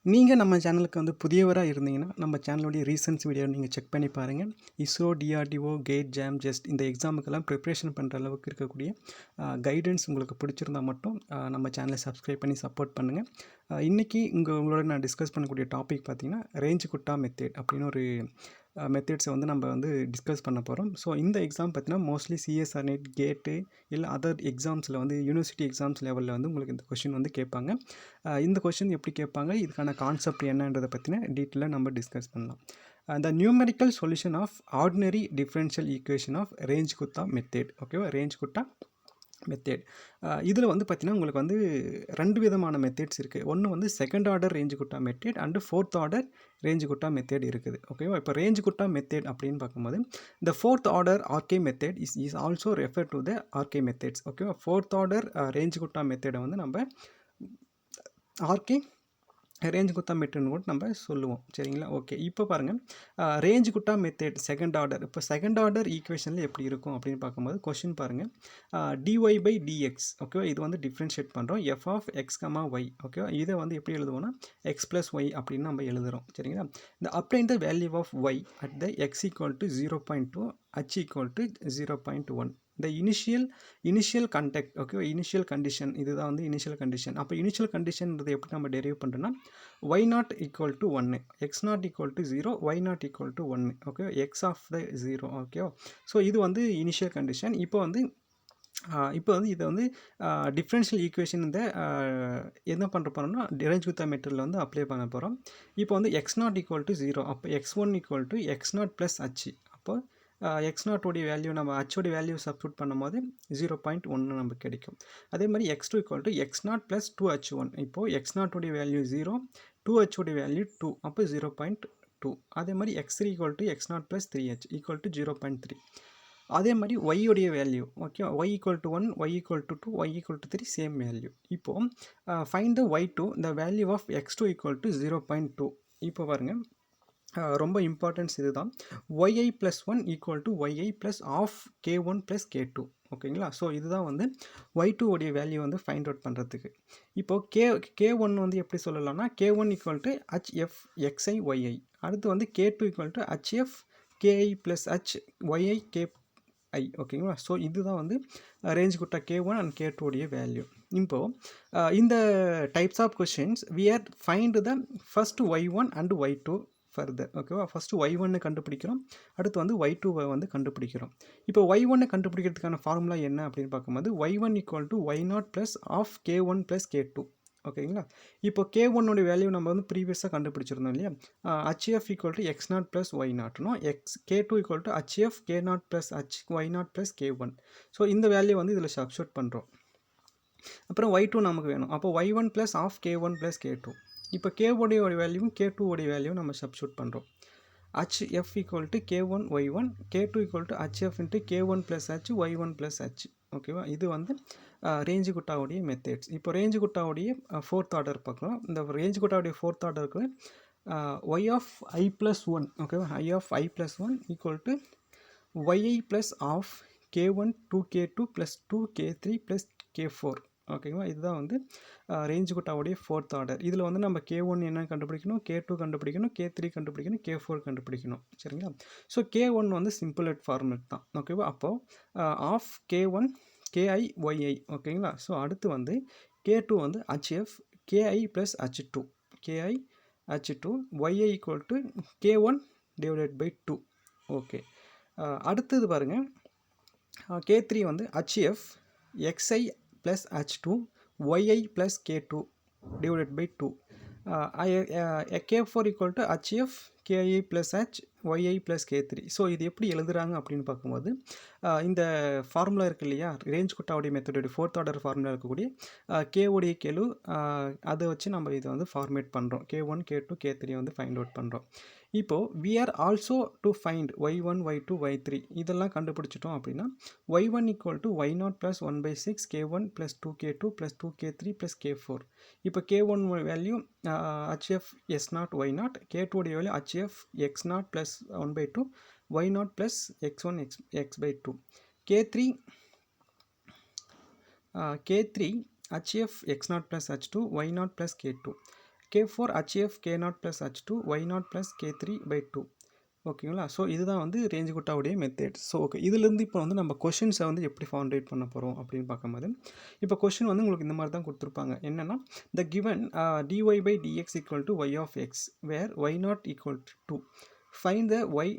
நீங்கள் நம்ம சேனலுக்கு வந்து புதியவராக இருந்தீங்கன்னா நம்ம சேனலுடைய ரீசன்ஸ் வீடியோ நீங்கள் செக் பண்ணி பாருங்கள். ISRO, DRDO, GATE, JAM, just இந்த எக்ஸாமுக்கெல்லாம் ப்ரிப்ரேஷன் பண்ணுற அளவுக்கு இருக்கக்கூடிய கைடன்ஸ் உங்களுக்கு பிடிச்சிருந்தா மட்டும் நம்ம சேனலை சப்ஸ்கிரைப் பண்ணி சப்போர்ட் பண்ணுங்கள். இன்றைக்கி உங்களோட நான் டிஸ்கஸ் பண்ணக்கூடிய டாபிக் பார்த்திங்கன்னா ரேஞ்ச் குட்டா மெத்தட் அப்படின்னு ஒரு மெத்தட்ஸை வந்து நம்ம வந்து டிஸ்கஸ் பண்ண போகிறோம். ஸோ இந்த எக்ஸாம் பார்த்தீங்கன்னா மோஸ்ட்லி சிஎஸ்ஆர் நெட், கேட்டு இல்லை அதர் எக்ஸாம்ஸில் வந்து யூனிவர்சிட்டி எக்ஸாம்ஸ் லெவலில் வந்து உங்களுக்கு இந்த கொஷின் வந்து கேட்பாங்க. இந்த கொஷின் எப்படி கேட்பாங்க, இதுக்கான கான்செப்ட் என்னன்றதை பற்றின டீட்டெயிலாக நம்ம டிஸ்கஸ் பண்ணலாம். The numerical solution of ordinary differential equation of Runge Kutta method. ஓகேவா, ரேஞ்ச் குட்டா மெத்தட். இதில் வந்து பார்த்திங்கன்னா உங்களுக்கு வந்து 2 விதமான மெத்தட்ஸ் இருக்குது. ஒன்று வந்து second order Runge Kutta method and fourth order Runge Kutta method இருக்குது. ஓகேவா, இப்போ ரேஞ்ச் குட்டா மெத்தட் அப்படின்னு பார்க்கும்போது இந்த fourth order RK method is also refer to the RK methods. ஓகேவா, ஃபோர்த் ஆர்டர் ரேஞ்ச் குட்டா மெத்தடை வந்து நம்ம ஆர்கே ரேஞ்ச் குட்டா மெத்தட்னு கூட நம்ம சொல்லுவோம். சரிங்களா, ஓகே. இப்போ பாருங்கள், range Kutta method second order. இப்போ செகண்ட் ஆர்டர் ஈக்குவேஷனில் எப்படி இருக்கும் அப்படின்னு பார்க்கும்போது கொஷின் பாருங்கள், டிஒய் பை டிஎக்ஸ். ஓகேவா, இது வந்து டிஃப்ரென்ஷியேட் பண்ணுறோம் f of x comma y. ஓகேவா, இதை வந்து எப்படி எழுதுவோம்னா எக்ஸ் ப்ளஸ் ஒய் அப்படின்னு நம்ம எழுதுகிறோம். சரிங்களா, இந்த applying the value of y at the x equal to 0.2, h equal to 0.1. இந்த initial conduct. Okay, initial condition இதுதான் வந்து இனிஷியல் கண்டிஷன். அப்போ இனிஷியல் கண்டிஷன்றது எப்படி நம்ம டெரைவ் பண்ணுறோன்னா y not equal to 1, x not equal to 0, y not equal to 1. Okay, x of the 0. ஓகேவா, so இது வந்து இனிஷியல் கண்டிஷன். இப்போ வந்து இதை வந்து டிஃப்ரென்ஷியல் ஈக்குவேஷன் இந்த என்ன பண்ணுற போகிறோம்னா ரேஞ்ச் குட்டா மெத்தடில் வந்து அப்ளை பண்ண போகிறோம். இப்போ வந்து எக்ஸ் நாட் ஈக்குவல் டு 0, அப்போ x1 equal to x not plus h. அப்போ எக்ஸ் நாட்டோடைய வேல்யூ நம்ம ஹச்சோடைய வேல்யூ சப்ஸ்டியூட் பண்ணும்போது 0.1 நமக்கு கிடைக்கும். அதே மாதிரி x2 equal to x not plus 2h1. இப்போது எக்ஸ் நாட்டோடைய வேல்யூ 0, 2hோடைய வேல்யூ 2, அப்போ 0.2. அதே மாதிரி x3 equal to x not plus 3h equal to 0.3. அதே மாதிரி ஒய்யோடைய value. Okay, y equal to 1, y equal to 2, y equal to 3, same value. இப்போது find the y2, the value of x2 equal to 0.2. இப்போ பாருங்கள், ரொம்ப importance இதுதான். Y i plus 1 equal to y i plus of k1 plus k2. ஓகேங்களா, so இதுதான் வந்து y2 உடைய value வந்து ஃபைண்ட் அவுட் பண்ணுறதுக்கு. இப்போது k1 வந்து எப்படி சொல்லலாம்னா k1 equal to hf xi yi. அடுத்து வந்து k2 equal to hf ki plus h yi k ஐ. ஓகேங்களா, ஸோ இதுதான் வந்து range Gutta k1 and k2 உடைய வேல்யூ. இப்போது இந்த types of questions we are find the first y1 and y2 further. ஓகேவா, first y1 கண்டுபிடிக்கிறோம், அடுத்து வந்து y2 வந்து கண்டுபிடிக்கிறோம். இப்போ y1 கண்டுபிடிக்கிறதுக்கான ஃபார்முலா என்ன அப்படின்னு பார்க்கும்போது y1 equal to y not plus of k1 plus k2. ஓகேங்களா, இப்போ k1 வேல்யூ நம்ம வந்து ப்ரீவியஸாக கண்டுபிடிச்சிருந்தோம் இல்லையா, hf equal to x not plus y நாட்னும் k2 equal to hf k not plus h y not plus k1. So இந்த வேல்யூ வந்து இதில் சப்ஸ்டியூட் பண்ணுறோம். அப்புறம் y2 நமக்கு வேணும். அப்போ y1 plus of k1 plus k2. இப்போ k1 வேல்யூவும் k2 வேல்யூவும் நம்ம சப்ஸ்டியூட் பண்ணுறோம். hf equal to k1 y1, k2 equal to hf into k1 plus h y1 plus h. ஓகேவா, இது வந்து ரேஞ்சு குட்டாவுடைய மெத்தட்ஸ். இப்போ ரேஞ்சு குட்டாவுடைய ஃபோர்த் ஆர்டர் பார்க்கலாம். இந்த ரேஞ்சு குட்டாவுடைய ஃபோர்த் ஆர்டருக்கு y ஆஃப் i ப்ளஸ் 1. ஓகேவா, i of i plus 1 equal to yi plus of k1 2k2 plus 2k3 plus k4. ஓகேங்களா, இதுதான் வந்து ரேஞ்ச் குட்டாவுடைய ஃபோர்த் ஆர்டர். இதில் வந்து நம்ம k1 என்ன கண்டுபிடிக்கணும், k2 கண்டுபிடிக்கணும், k3 கண்டுபிடிக்கணும், k4 கண்டுபிடிக்கணும். சரிங்களா, ஸோ k1 வந்து சிம்பிளட் ஃபார்மேட் தான். ஓகேவா, அப்போது ஆஃப் k1 ki yi. ஓகேங்களா, ஸோ அடுத்து வந்து k2 வந்து hf ki plus h2, ki h2 yi equal to k1 divided by 2. Okay, அடுத்தது பாருங்கள், k3 வந்து hf xi plus h2 yi plus k2 divided by 2. k4 equal to hf ki plus h yi plus k3. So இது எப்படி எழுதுகிறாங்க அப்படின்னு பார்க்கும்போது இந்த formula இருக்குது இல்லையா, ரேஞ்ச் குட்டாவுடைய மெத்தடோடைய ஃபோர்த் ஆர்டர் ஃபார்முலா இருக்கக்கூடிய கேவுடைய கெழு, அதை வச்சு நம்ம இதை வந்து ஃபார்மேட் பண்ணுறோம். k1 k2 k3 வந்து ஃபைண்ட் அவுட் பண்ணுறோம். இப்போது we are also to find y1 y2 y3 இதெல்லாம் கண்டுபிடிச்சிட்டோம் அப்படின்னா y1 equal to y not plus 1/6 k1 plus 2k2 plus 2k3 plus k4. இப்போ k1 value hf s not y not, k2 உடைய value hf x not plus 1/2 y not plus x1 x/2. k3 hf x not plus h2 y not plus k2. K4 HF K0 + H2 Y0 + K3/2. ஓகேங்களா? So இதுதான் வந்து Runge குட்டாவுடைய method. So okay, இதிலேருந்து இப்போ வந்து நம்ம கொஷின்ஸை வந்து எப்படி ஃபவுண்டேட் பண்ண போகிறோம் அப்படின்னு பார்க்கும்போது, இப்போ கொஷின் வந்து உங்களுக்கு இந்த மாதிரி தான் கொடுத்துருப்பாங்க. என்னென்னா, the given dy/dx = y of x where y0 = 2. Find the y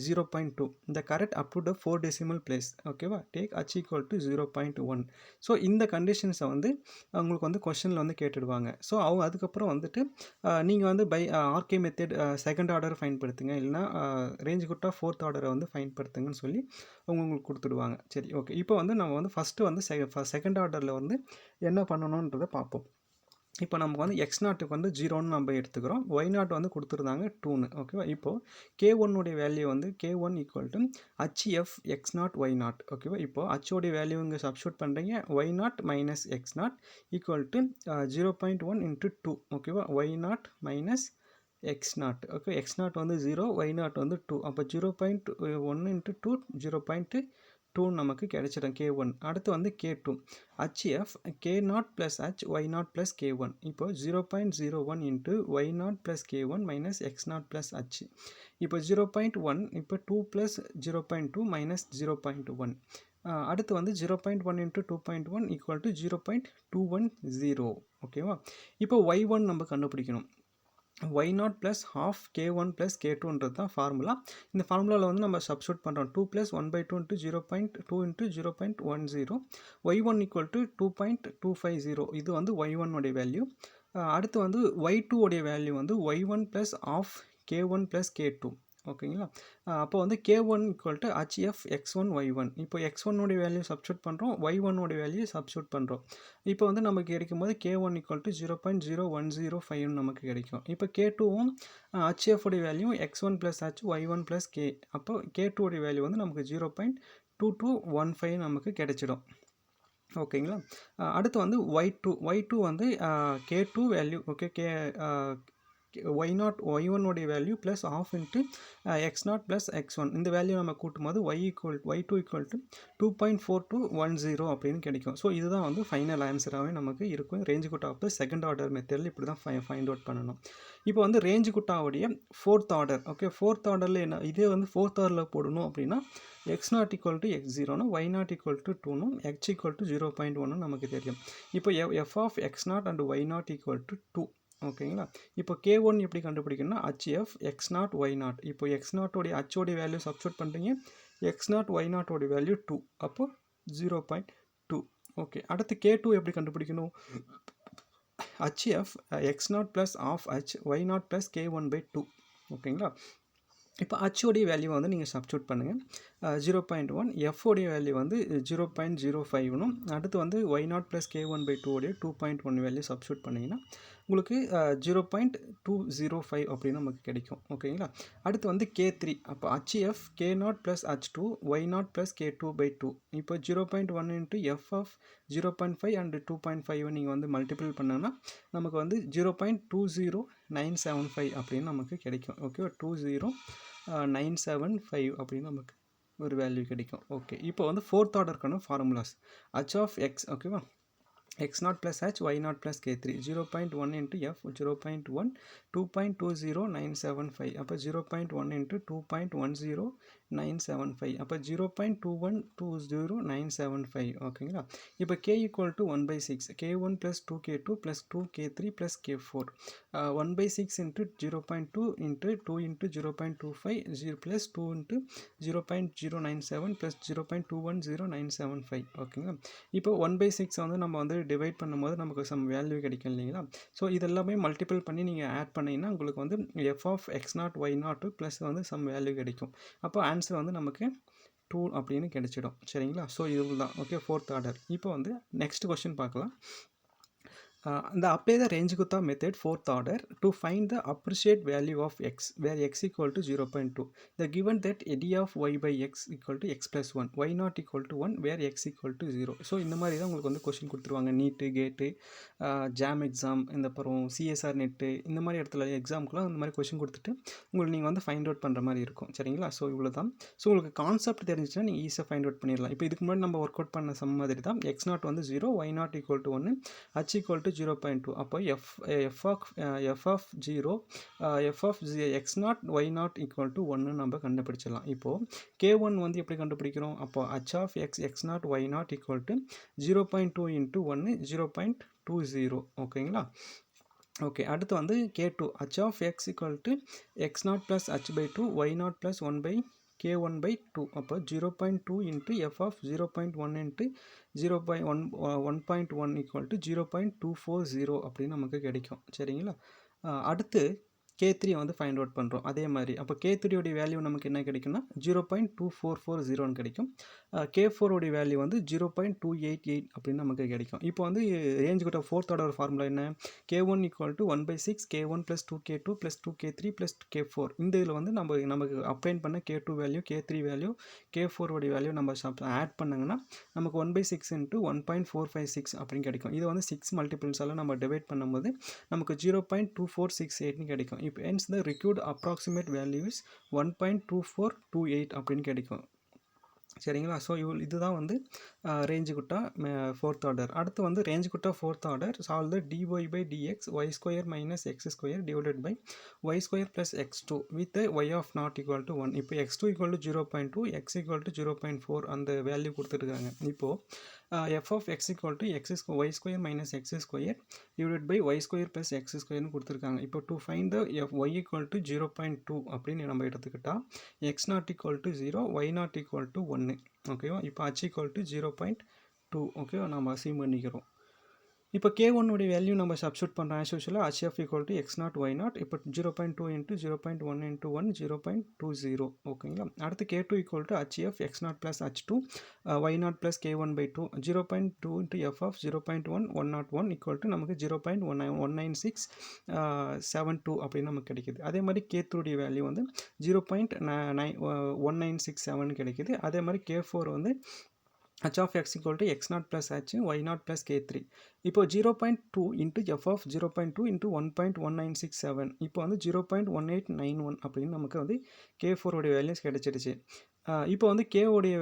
0.2. The correct up to the 4 decimal place. ஓகேவா? Take h = 0.1. ஸோ இந்த கண்டிஷன்ஸை வந்து உங்களுக்கு வந்து கொஷனில் வந்து கேட்டுடுவாங்க. ஸோ அவங்க அதுக்கப்புறம் வந்துட்டு நீங்கள் வந்து by RK method second order பயன்படுத்துங்க, இல்லைனா ரேஞ்ச் குட்டா ஃபோர்த் ஆர்டரை வந்து பயன்படுத்துங்கன்னு சொல்லி உங்களுக்கு கொடுத்துடுவாங்க. சரி, ஓகே. இப்போ வந்து நம்ம வந்து ஃபஸ்ட்டு வந்து செகண்ட் ஆர்டரில் வந்து என்ன பண்ணணுன்றதை பார்ப்போம். இப்போ நமக்கு வந்து x0க்கு வந்து 0ன்னு நம்ம எடுத்துக்கிறோம், y0 வந்து கொடுத்துருந்தாங்க 2ன்னு. ஓகேவா? இப்போது k1 உடைய வேல்யூ வந்து k1 = hf x0 y0. ஓகேவா? இப்போது h உடைய வேல்யூ இங்கே சப்ஸ்டியூட் பண்ணுறீங்க, y0 - x0 = 0.1 × 2. ஓகேவா? y0 - x0. ஓகே, x0 வந்து 0, y0 வந்து 2. அப்போ 0.1 × 2 0.2 நமக்கு கிடைச்சிடும் k1. அடுத்து வந்து k2 hf k0 + h y0 + k1. இப்போ 0.01 × y0 + k1 - x0 + h. இப்போ 0.1, இப்போ 2 + 0.2 - 0.1. அடுத்து வந்து 0.1 × 2.1 = 0.210. ஓகேவா? இப்போ y1 நம்ம கண்டுபிடிக்கணும். y0 + half k1 + k2ன்றது தான் ஃபார்முலா. இந்த ஃபார்முலாவில் வந்து நம்ம சப்ஸ்டியூட் பண்ணுறோம். 2 + 1/2 × 0.2 × 0.10. y1 = 2.250. இது வந்து y1 உடைய வேல்யூ. அடுத்து வந்து y2 உடைய வேல்யூ வந்து y1 + half k1 + k2. ஓகேங்களா? அப்போ வந்து k1 = hf x1 y1. இப்போ x1 உடைய வேல்யூ சப்ஸ்டியூட் பண்ணுறோம், y1 உடைய வேல்யூ சப்ஸ்டியூட் பண்ணுறோம். இப்போ வந்து நமக்கு கிடைக்கும்போது k1 = 0.0105 நமக்கு கிடைக்கும். இப்போ k2வும் hf உடைய value x1 + h y1 + k. அப்போ k2 உடைய வேல்யூ வந்து நமக்கு 0.2215 நமக்கு கிடைச்சிடும். ஓகேங்களா? அடுத்து வந்து y2 வந்து k2 வேல்யூ. ஓகே, y1 உடைய value plus of into x0 + x1. இந்த வேல்யூ நம்ம கூட்டும் போது y2 = 2.4210 அப்படின்னு கிடைக்கும். ஸோ இதுதான் வந்து ஃபைனல் ஆன்சராகவே நமக்கு இருக்கும். ரேஞ்ச் குட்டாவுக்கு செகண்ட் ஆர்டர் மெத்தடில் இப்படி தான் ஃபைண்ட் அவுட் பண்ணணும். இப்போ வந்து ரேஞ்ச் குட்டாவுடைய ஃபோர்த் ஆர்டர். ஓகே, ஃபோர்த் ஆர்டரில் என்ன, இதே வந்து ஃபோர்த் ஆர்டரில் போடணும் அப்படின்னா x0 = x0, y0 = 2, h = 0.1 நமக்கு தெரியும். இப்போ f of x0 and y0 = 2. ஓகேங்களா? இப்போ k1 எப்படி கண்டுபிடிக்கணும்னா hf x0 y0. இப்போ x0 உடைய h உடைய வேல்யூ சப்ஸ்டியூட் பண்ணுறீங்க, x0 y0 உடைய வேல்யூ 2. அப்போ 0.2. ஓகே, அடுத்து k2 எப்படி கண்டுபிடிக்கணும்? hf x0 + half h y0 + k1/2. ஓகேங்களா? இப்போ h உடைய வேல்யூ வந்து நீங்கள் சப்ஸ்டியூட் பண்ணுங்கள், 0.1. f உடைய வேல்யூ வந்து 0.05னும், அடுத்து வந்து y0 + k1/2 உடைய 2.1 வேல்யூ சப்ஸ்டியூட் பண்ணிங்கன்னா உங்களுக்கு 0.205 அப்படின்னு நமக்கு கிடைக்கும். ஓகேங்களா? அடுத்து வந்து k3. அப்போ hf k0 + h2 y0 + k2/2. இப்போ 0.1 × f of 0.5 and 2.5 நீங்கள் வந்து மல்டிபிள் பண்ணோன்னா நமக்கு வந்து 0.20975 அப்படின்னு நமக்கு கிடைக்கும். ஓகே, 20975 அப்படின்னு நமக்கு ஒரு வேல்யூ கிடைக்கும். ஓகே, இப்போ வந்து ஃபோர்த் ஆர்டருக்கான ஃபார்முலாஸ் h of x. ஓகேவா? x0 + h y0 + k3. 0.1 × f 0.1 2.20975. அப்போ 0.1 × 2.10975. அப்போ 0.21200975. ஓகேங்களா? இப்போ k = 1/6. k1 + 2k2 + 2k3 + k4. 1/6 × 0.2 × 2 × 0.25 + 2 × 0.097 + 0.210975. ஓகேங்களா? இப்போ 1/6 வந்து நம்ம வந்து டிவைட் பண்ணும்போது நமக்கு சம் வேல்யூ கிடைக்கும் இல்லைங்களா? ஸோ இதெல்லாமே மல்டிபிள் பண்ணி நீங்கள் ஆட் பண்ணிங்கன்னா உங்களுக்கு வந்து f of x0 y0 plus வந்து சம் வேல்யூ கிடைக்கும். அப்போ ஆன்சர் வந்து நமக்கு 2 அப்படின்னு கிடைச்சிடும். சரிங்களா? ஸோ இதுதான். Okay, fourth order. இப்போ வந்து நெக்ஸ்ட் கொஸ்டின் பார்க்கலாம். apply the range Gupta method fourth order to find the appreciate value of x where x = 0.2. The given that d of y/x = x + 1, y0 = 1 where x = 0. So இந்த மாதிரி தான் உங்களுக்கு வந்து question கொடுத்துருவாங்க. நீட்டு, கேட்டு, ஜாம் எக்ஸாம், இந்த அப்புறம் சிஎஸ்ஆர் நெட்டு, இந்த மாதிரி இடத்துல எக்ஸாமுக்குலாம் இந்த மாதிரி கொஸ்டின் கொடுத்துட்டு உங்களுக்கு நீங்கள் வந்து ஃபைண்ட் அவுட் பண்ணுற மாதிரி இருக்கும். சரிங்களா? ஸோ இவ்வளோ தான். ஸோ உங்களுக்கு கான்செப்ட் தெரிஞ்சிச்சுன்னா நீங்கள் ஈஸியாக ஃபைண்ட் அவுட் பண்ணிடலாம். இப்போ இதுக்கு முன்னாடி நம்ம ஒர்க் அவுட் பண்ண சம் மாதிரி தான். x0 வந்து 0, y0 = 1, h = 0.2. அப்போ f of 0 f of x0 y0 equal to 1 நம்ம கண்டுபிடிச்சிடலாம். இப்போது k1 வந்து எப்படி கண்டுபிடிக்கிறோம்? அப்போ h of x x0 y0 equal to 0.2 into 1 0.20. ஓகேங்களா? ஓகே, அடுத்து வந்து k2 h of x equal to x0 plus h by 2 y0 plus 1 by k1 by 2. அப்போ 0.2 into f of 0.1 into 1.1 equal to 0.240 அப்படின்னு நமக்கு கிடைக்கும். சரிங்களா? அடுத்து k3 வந்து ஃபைண்ட் அவுட் பண்ணுறோம். அதே மாதிரி அப்போ k3 உடைய வேல்யூ நமக்கு என்ன கிடைக்கும்னா 0.2440 கிடைக்கும். k4 உடைய வேல்யூ வந்து 0.288 அப்படின்னு நமக்கு கிடைக்கும். இப்போ வந்து ரேஞ்ச் கிட்ட ஃபோர்த் ஆர்டர் ஃபார்முலா என்ன? k1 equal to 1/6 k1 plus 2k2 plus 2k3 plus k4. இந்த இதில் வந்து நமக்கு அப்ளைன் பண்ண k2 value, k3 value, k4 உடைய வேல்யூ நம்ம ஆட் பண்ணாங்கன்னா நமக்கு 1/6 into 1.456 அப்படின்னு கிடைக்கும். இது வந்து 6 மல்டிபிள்ஸால் நம்ம டிவைட் பண்ணும்போது நமக்கு 0.2468 கிடைக்கும். இப்போ hence the required approximate value is 1.2428 அப்படின்னு கிடைக்கும். சரிங்களா? ஸோ இதுதான் வந்து ரேஞ்சு குட்டா ஃபோர்த் ஆர்டர். அடுத்து வந்து range Gutta fourth order solve the dy by dx y square minus x square divided by y square plus x2 with y of not equal to 1. இப்போ x2 equal to 0.2 x equal to 0.4 அந்த value கொடுத்துருக்காங்க. இப்போது f of x equal to y square minus x square divided by y square plus x square கொடுத்துருக்காங்க. இப்போ to find the y equal to 0.2 அப்படின்னு நம்ம எடுத்துக்கிட்டா x not equal to 0 y not equal to 1. ஓகேவா? இப்போ h equal to 0.2. ஓகேவா? நம்ம அசீம் பண்ணிக்கிறோம். இப்போ k1 உடைய வேல்யூ நம்ம சப்ஸ்டியூட் பண்ணுறோம். ஆஸ் யூஷுவலாக hf equal to x0 y0. இப்போ 0.2 into 0.1 into 1 0.20. ஓகேங்களா? அடுத்து k2 equal to hf x0 plus h2 y0 plus k1 by 2 0.2 into f of 0.1 101 equal to நமக்கு 0.19672 அப்படின்னு நமக்கு கிடைக்குது. அதே மாதிரி k3 உடைய வேல்யூ வந்து 0.1967 கிடைக்குது. அதே மாதிரி k4 வந்து h of x equal to x0 plus h y0 plus k3. இப்போ 0.2 into f of 0.2 into 1.1967 இப்போ வந்து 0.1891 அப்படின்னு நமக்கு வந்து k4 உடைய வேல்யூஸ் கிடைச்சிடுச்சு. இப்போ வந்து k உடைய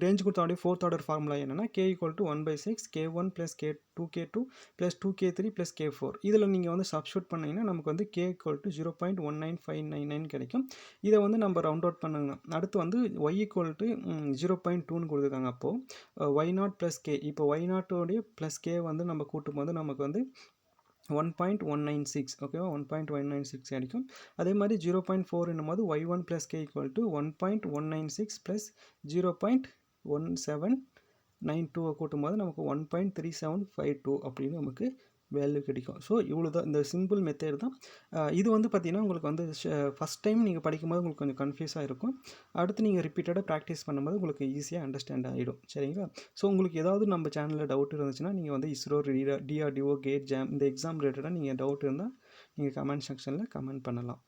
ரேஞ்ச் கொடுத்தோடைய ஃபோர்த் ஆர்டர் ஃபார்முலா என்னன்னா k equal to 1/6 k1 plus k2 plus 2k3 plus k4. இதில் நீங்கள் வந்து சப்ஸ்டியூட் பண்ணிங்கன்னா நமக்கு வந்து k equal to 0.19599 கிடைக்கும். இதை வந்து நம்ம ரவுண்ட் அவுட் பண்ணுங்க. அடுத்து வந்து y equal to 0.2ன்னு கொடுத்துருக்காங்க. அப்போது y0 plus k இப்போ y0 உடைய ப்ளஸ் k வந்து நம்ம கூட்டும்போது நமக்கு வந்து 1.196 ஓகேவா? 1.196 கிடைக்கும். அதே மாதிரி 0.4 என்னும் போது y1 plus k equal to 1.196 plus 0.1792 கூட்டும் போது நமக்கு 1.3752 அப்படின்னு நமக்கு வேல்யூ கிடைக்கும். ஸோ இவ்வளோ தான், இந்த சிம்பிள் மெத்தட் தான். இது வந்து பார்த்திங்கன்னா உங்களுக்கு வந்து ஃபஸ்ட் டைம் நீங்கள் படிக்கும்போது உங்களுக்கு கொஞ்சம் கன்ஃபியூஸாக இருக்கும். அடுத்து நீங்கள் ரிப்பீட்டடாக ப்ராக்டிஸ் பண்ணும்போது உங்களுக்கு ஈஸியாக அண்டர்ஸ்டாண்ட் ஆகிடும். சரிங்களா? ஸோ உங்களுக்கு ஏதாவது நம்ம சேனலில் டவுட் இருந்துச்சுன்னா நீங்கள் வந்து இஸ்ரோ, டிஆர்டிஓ, கேட், ஜாம் இந்த எக்ஸாம் ரிலேட்டடாக நீங்கள் டவுட் இருந்தால் நீங்கள் கமெண்ட் செக்ஷனில் கமெண்ட் பண்ணலாம்.